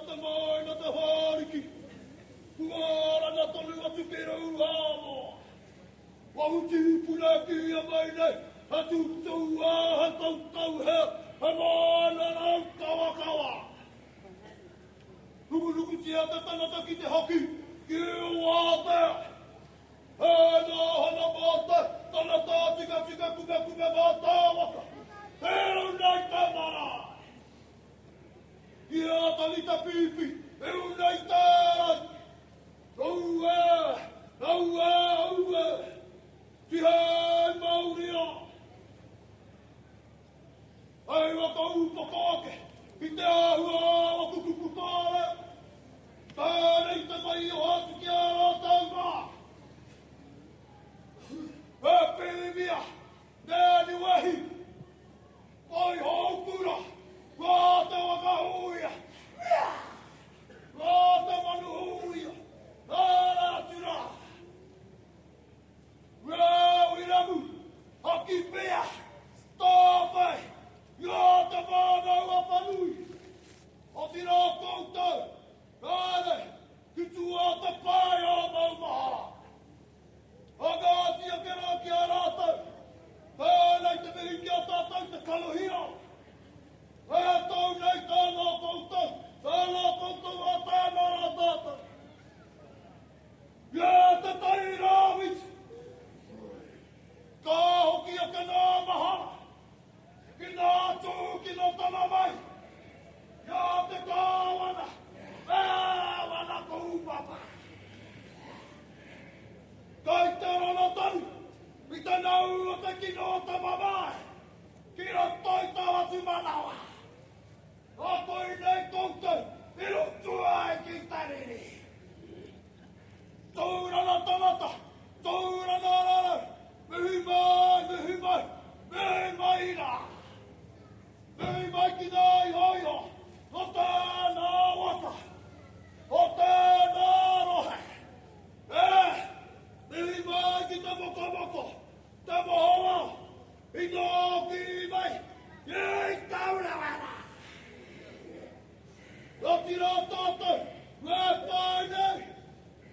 te mai na te whāriki. Kuara na tonu atu ke rau āmo. Wahuti upuna ki a mai nei. Hatu tau aha tau tau hea. He mana rau kawa kawa. Nuku tia te tanata ki te haki. Ki wātea. He nā hana māte. Tanata tika tika kume kume mātāwaka. He rau nei te marae. Ia talita pipi, eu nei tāi. Aua, tihai mauria. Ai waka upa kāke, i te ahua awa kukuku tāre. Tānei te mai o hatu ki a rātau mā. E pēmia, nēni wehi. Ai haukura. Rāta waka huia. Rāta manu huia. Rāra tura. Rāu i ramu. Haki pia. Tāwhai. Rāta wānau a panui. Oti rā koutou. Rāne. Kitu a te pai a maumaha. Agāti a kera ki a rātau. Pēnei te mihi ki a tātou te kaluhia. E tau nei tāna koutou a tēnā rā tātou. Ia te tai rāwit. Ka hoki a ka nā mahana. Ki nā tū ki no tana mai. Ia te kāwana. Wana kūpapa. Kai te rana tanu. I te nau o te kino o te mamae. Ki rotoi tawatu manawa. Apoi nei koutou, i rotua e ki tariri. Tōrana tamata, tōrana rara, mihi mai rā. Mihi mai ki nai hoia, o tēnā waka, o tēnā rohe. Mihi mai ki te moko, te mohoa, i nō ki mai, i taura wara. Roti rā tātou, rā pai nei,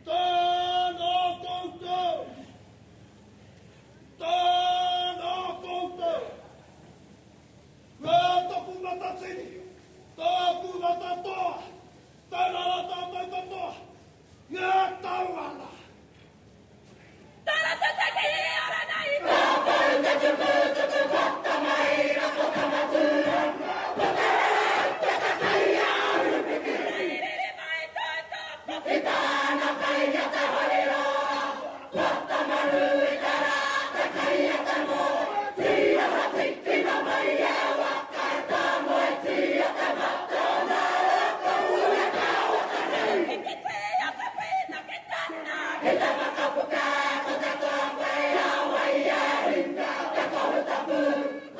tēnā koutou. Tēnā koutou. Rā tapu mata tini, tapu mata toa, tēnā rā tātou katoa, ia tauana. Tēnā te teke i ora nei. Rā pai te tuku tuku waka mai, rā poka matura, poka te kakai au. I tāna kai a te harira, wata maru i te rā, te kai a te mō. Tia hatiki na mai e waka e tā moe, tia te mata nā waka ue kawa ka rei. I ki tia te pina ki tāna. I te wakapuka, ko te toa whai a wai e hinga, te kohu tapu,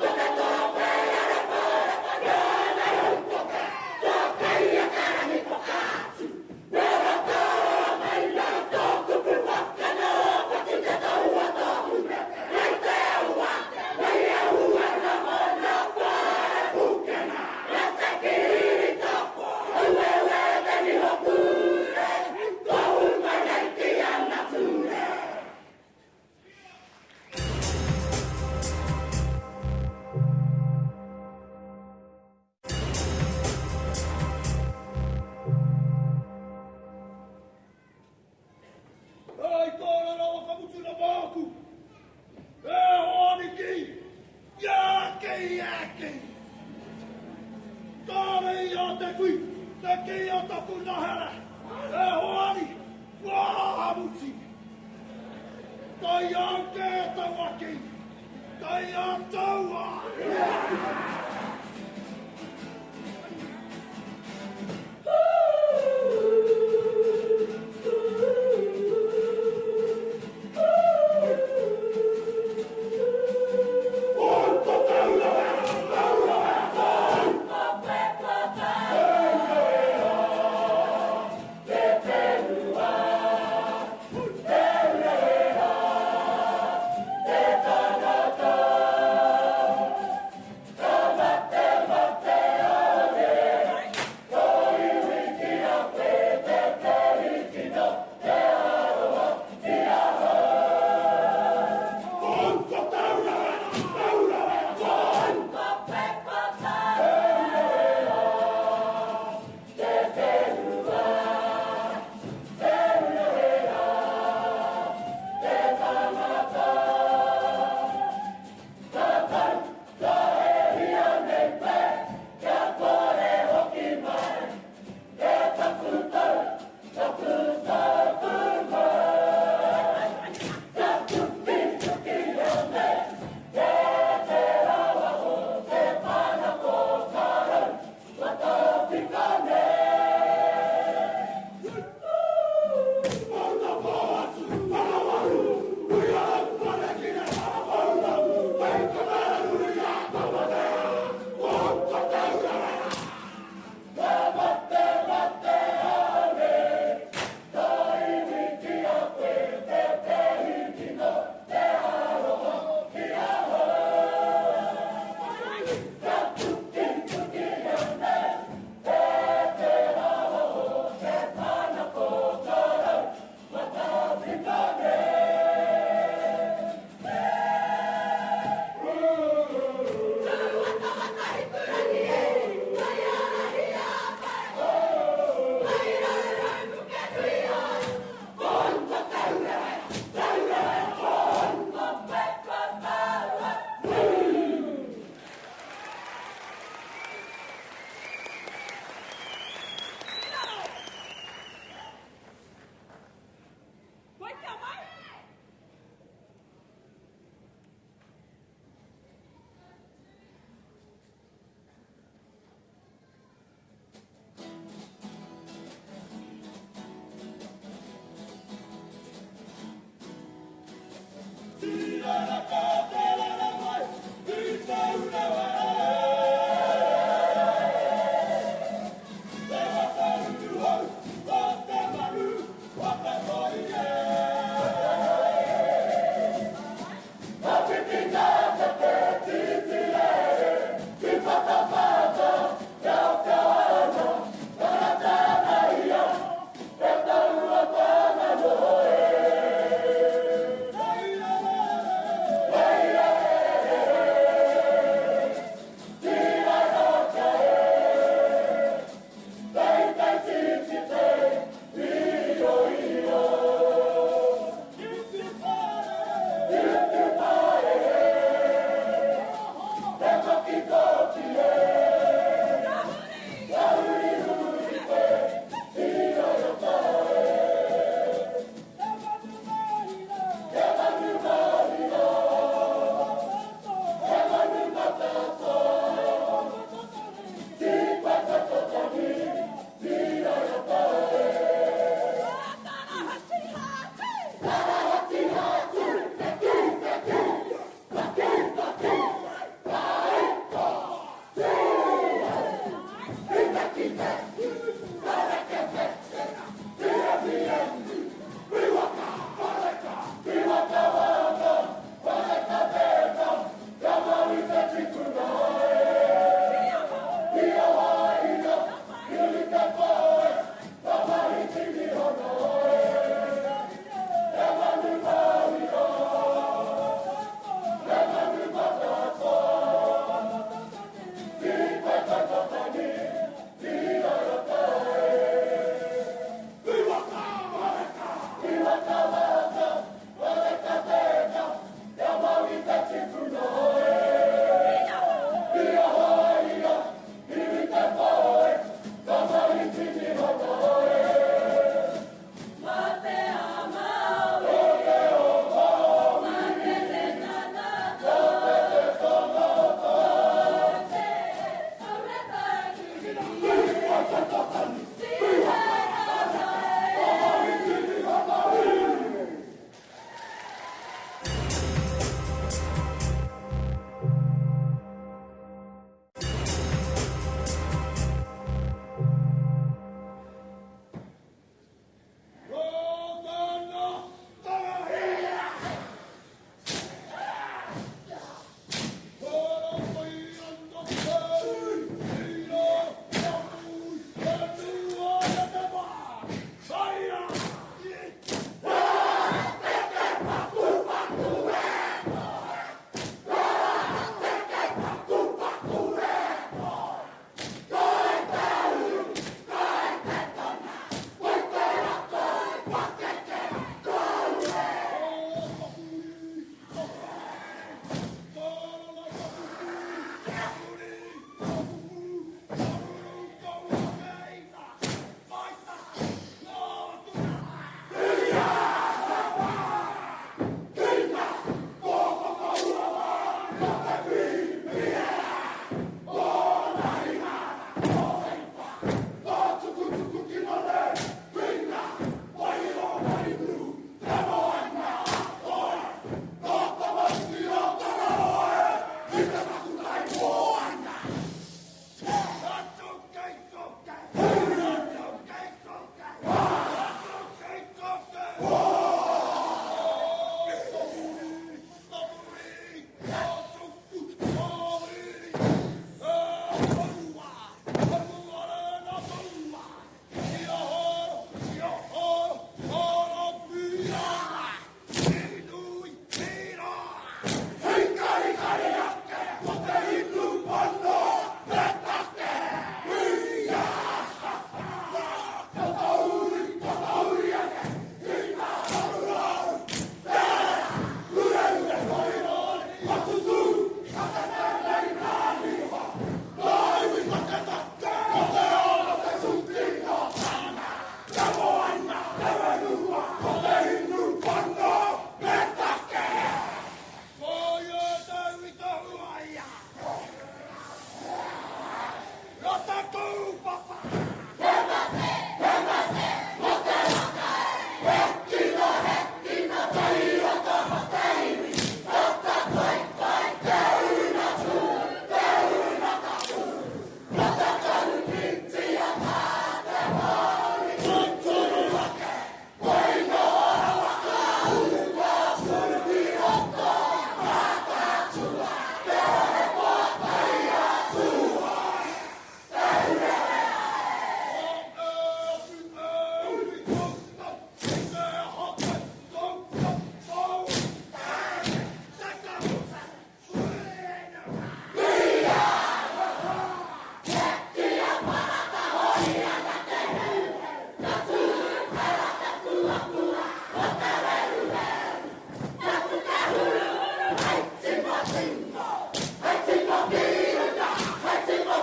ko te toa whai a repora, rānei hukoka, toa kai a karangi pokatu.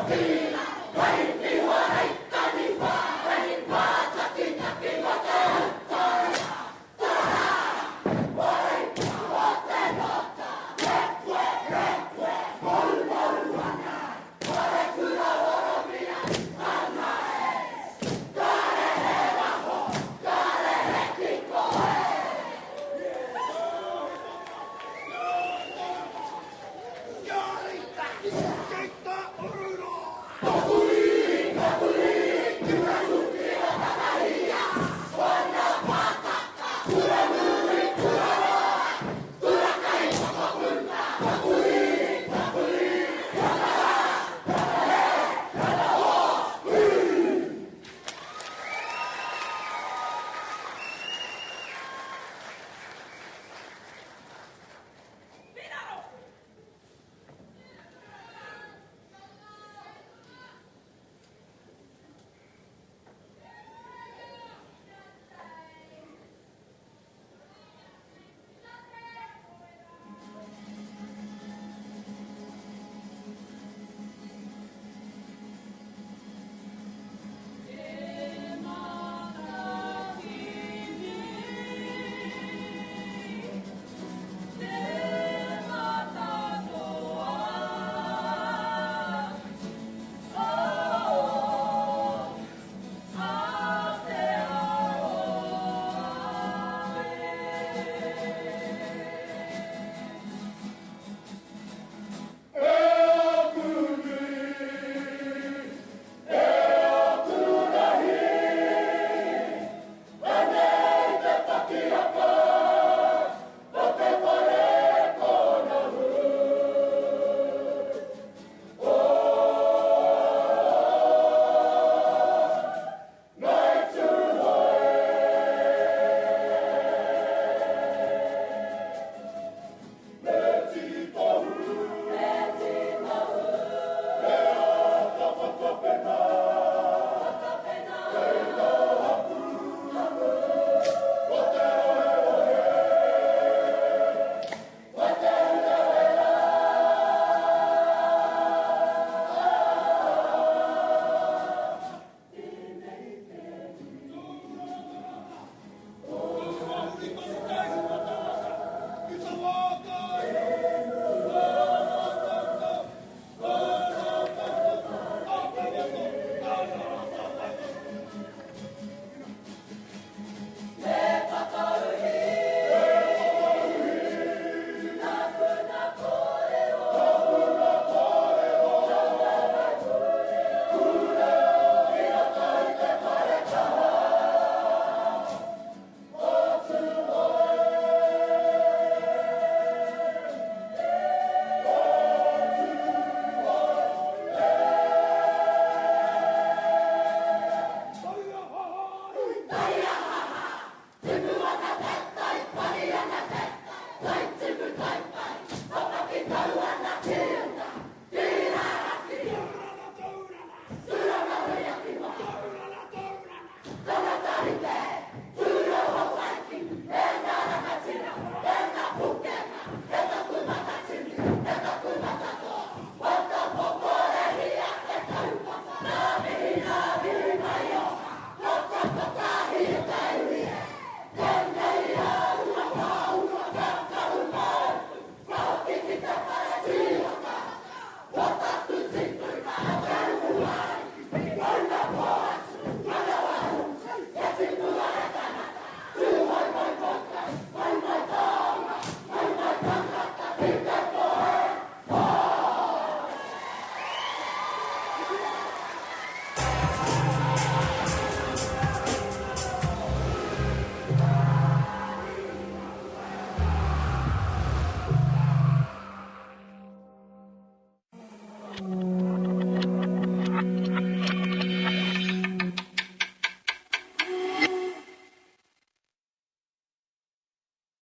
Tira, vai